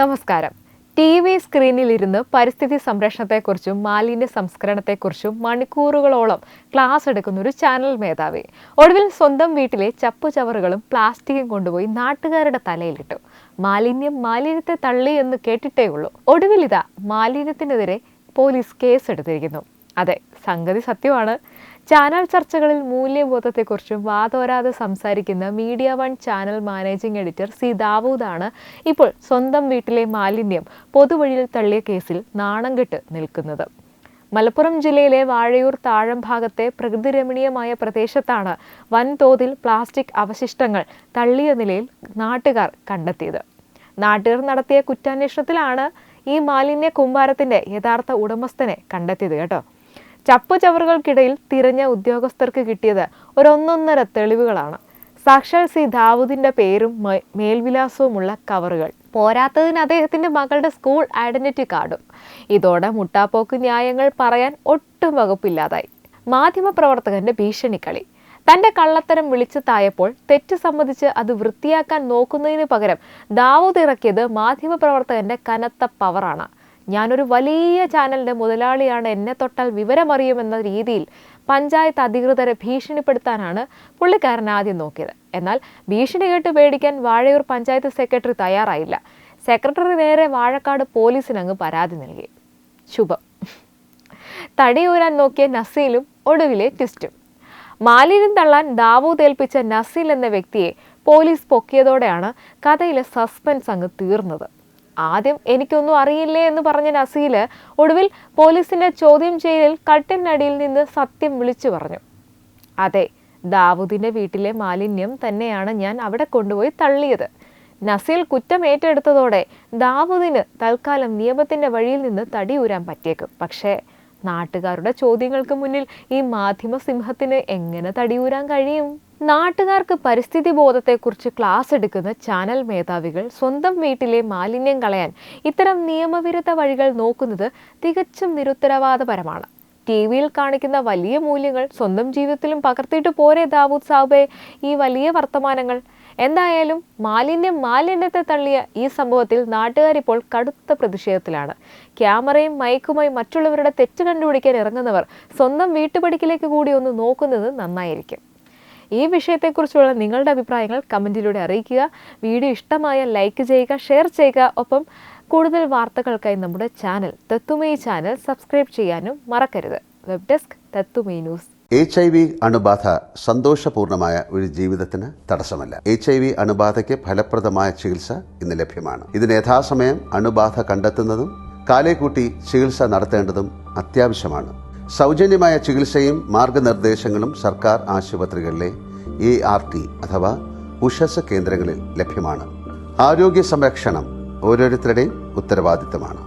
നമസ്കാരം. TV സ്ക്രീനിലിരുന്ന് പരിസ്ഥിതി സംരക്ഷണത്തെക്കുറിച്ചും മാലിന്യ സംസ്കരണത്തെക്കുറിച്ചും മണിക്കൂറുകളോളം ക്ലാസ് എടുക്കുന്ന ഒരു ചാനൽ മേധാവി ഒടുവിൽ സ്വന്തം വീട്ടിലെ ചപ്പുചവറുകളും പ്ലാസ്റ്റിക്കും കൊണ്ടുപോയി നാട്ടുകാരുടെ തലയിലിട്ടു. മാലിന്യത്തെ തള്ളി എന്ന് കേട്ടിട്ടേ ഉള്ളൂ. ഒടുവിൽ ഇതാ മാലിന്യത്തിനെതിരെ പോലീസ് കേസെടുത്തിരിക്കുന്നു. അതെ, സംഗതി സത്യമാണ്. ചാനൽ ചർച്ചകളിൽ മൂല്യബോധത്തെക്കുറിച്ചും വാതോരാതെ സംസാരിക്കുന്ന media one channel managing editor C ദാവൂദാണ് ഇപ്പോൾ സ്വന്തം വീട്ടിലെ മാലിന്യം പൊതുവഴിയിൽ തള്ളിയ കേസിൽ നാണം കെട്ട് നിൽക്കുന്നത്. മലപ്പുറം ജില്ലയിലെ വാഴയൂർ താഴം ഭാഗത്തെ പ്രകൃതിരമണീയമായ പ്രദേശത്താണ് വൻതോതിൽ പ്ലാസ്റ്റിക് അവശിഷ്ടങ്ങൾ തള്ളിയ നിലയിൽ നാട്ടുകാർ കണ്ടെത്തിയത്. നാട്ടുകാർ നടത്തിയ കുറ്റാന്വേഷണത്തിലാണ് ഈ മാലിന്യ കൂമ്പാരത്തിന്റെ യഥാർത്ഥ ഉടമസ്ഥനെ കണ്ടെത്തിയത് കേട്ടോ. ചപ്പുചവറുകൾക്കിടയിൽ തിരഞ്ഞ ഉദ്യോഗസ്ഥർക്ക് കിട്ടിയത് ഒന്നൊന്നര തെളിവുകളാണ്. സാക്ഷാൽ സി ദാവൂദിന്റെ പേരും മേൽവിലാസവുമുള്ള കവറുകൾ, പോരാത്തതിന് അദ്ദേഹത്തിന്റെ മകളുടെ സ്കൂൾ ഐഡന്റിറ്റി കാർഡും. ഇതോടെ മുട്ടാപ്പോക്ക് ന്യായങ്ങൾ പറയാൻ ഒട്ടും വകുപ്പില്ലാതായി. മാധ്യമപ്രവർത്തകന്റെ ഭീഷണിക്കളി. തന്റെ കള്ളത്തരം വിളിച്ചു തായപ്പോൾ തെറ്റ് സമ്മതിച്ച് അത് വൃത്തിയാക്കാൻ നോക്കുന്നതിന് പകരം ദാവൂദ് ഇറക്കിയത് മാധ്യമപ്രവർത്തകന്റെ കനത്ത പവറാണ്. ഞാനൊരു വലിയ ചാനലിന്റെ മുതലാളിയാണ്, എന്നെ തൊട്ടാൽ വിവരമറിയുമെന്ന രീതിയിൽ പഞ്ചായത്ത് അധികൃതരെ ഭീഷണിപ്പെടുത്താനാണ് പുള്ളിക്കാരൻ ആദ്യം നോക്കിയത്. എന്നാൽ ഭീഷണി കേട്ട് പേടിക്കാൻ വാഴയൂർ പഞ്ചായത്ത് സെക്രട്ടറി തയ്യാറായില്ല. സെക്രട്ടറി നേരെ വാഴക്കാട് പോലീസിനങ്ങ് പരാതി നൽകി. ശുഭം. തടിയൂരാൻ നോക്കിയ നസീലും ഒടുവിലെ ട്വിസ്റ്റും. മാലിന്യം തള്ളാൻ ദാവൂദ് ഏൽപ്പിച്ച നസീൽ എന്ന വ്യക്തിയെ പോലീസ് പൊക്കിയതോടെയാണ് കഥയിലെ സസ്പെൻസ് അങ്ങ് തീർന്നത്. ആദ്യം എനിക്കൊന്നും അറിയില്ലേ എന്ന് പറഞ്ഞ നസീല് ഒടുവിൽ പോലീസിന്റെ ചോദ്യം ചെയ്യലിൽ കട്ടിലിനടിയിൽ നിന്ന് സത്യം വിളിച്ചു പറഞ്ഞു. അതെ, ദാവൂദിന്റെ വീട്ടിലെ മാലിന്യം തന്നെയാണ് ഞാൻ അവിടെ കൊണ്ടുപോയി തള്ളിയത്. നസീൽ കുറ്റം ഏറ്റെടുത്തതോടെ ദാവൂദിന് തൽക്കാലം നിയമത്തിന്റെ വഴിയിൽ നിന്ന് തടിയൂരാൻ പറ്റിയേക്കും. പക്ഷേ നാട്ടുകാരുടെ ചോദ്യങ്ങൾക്ക് മുന്നിൽ ഈ മാധ്യമ സിംഹത്തിന് എങ്ങനെ തടിയൂരാൻ കഴിയും? നാട്ടുകാർക്ക് പരിസ്ഥിതി ബോധത്തെക്കുറിച്ച് ക്ലാസ് എടുക്കുന്ന ചാനൽ മേധാവികൾ സ്വന്തം വീട്ടിലെ മാലിന്യം കളയാൻ ഇത്തരം നിയമവിരുദ്ധ വഴികൾ നോക്കുന്നത് തികച്ചും നിരുത്തരവാദപരമാണ്. TV-യിൽ കാണിക്കുന്ന വലിയ മൂല്യങ്ങൾ സ്വന്തം ജീവിതത്തിലും പകർത്തിയിട്ട് പോരെ ദാവൂദ് സാബേ ഈ വലിയ വർത്തമാനങ്ങൾ? എന്തായാലും മാലിന്യത്തെ തള്ളിയ ഈ സംഭവത്തിൽ നാട്ടുകാരിപ്പോൾ കടുത്ത പ്രതിഷേധത്തിലാണ്. ക്യാമറയും മൈക്കുമായി മറ്റുള്ളവരുടെ തെറ്റ് കണ്ടുപിടിക്കാൻ ഇറങ്ങുന്നവർ സ്വന്തം വീട്ടുപടിക്കിലേക്ക് കൂടി ഒന്ന് നോക്കുന്നത് നന്നായിരിക്കും. ഈ വിഷയത്തെക്കുറിച്ചുള്ള നിങ്ങളുടെ അഭിപ്രായങ്ങൾ കമൻറ്റിലൂടെ അറിയിക്കുക. വീഡിയോ ഇഷ്ടമായ ലൈക്ക് ചെയ്യുക, ഷെയർ ചെയ്യുക. ഒപ്പം കൂടുതൽ വാർത്തകൾക്കായി നമ്മുടെ ചാനൽ തത്തുമൈ ചാനൽ സബ്സ്ക്രൈബ് ചെയ്യാനും മറക്കരുത്. വെബ് ഡെസ്ക് തത്തുമൈ ന്യൂസ്. HIV അണുബാധ സന്തോഷപൂർണമായ ഒരു ജീവിതത്തിന് തടസ്സമല്ല. HIV അണുബാധയ്ക്ക് ഫലപ്രദമായ ചികിത്സ ഇന്ന് ലഭ്യമാണ്. ഇതിന് യഥാസമയം അണുബാധ കണ്ടെത്തുന്നതും കാലേക്കൂട്ടി ചികിത്സ നടത്തേണ്ടതും അത്യാവശ്യമാണ്. സൗജന്യമായ ചികിത്സയും മാർഗനിർദ്ദേശങ്ങളും സർക്കാർ ആശുപത്രികളിലെ ART അഥവാ ഉഷസ് കേന്ദ്രങ്ങളിൽ ലഭ്യമാണ്. ആരോഗ്യ സംരക്ഷണം ഓരോരുത്തരുടെയും ഉത്തരവാദിത്തമാണ്.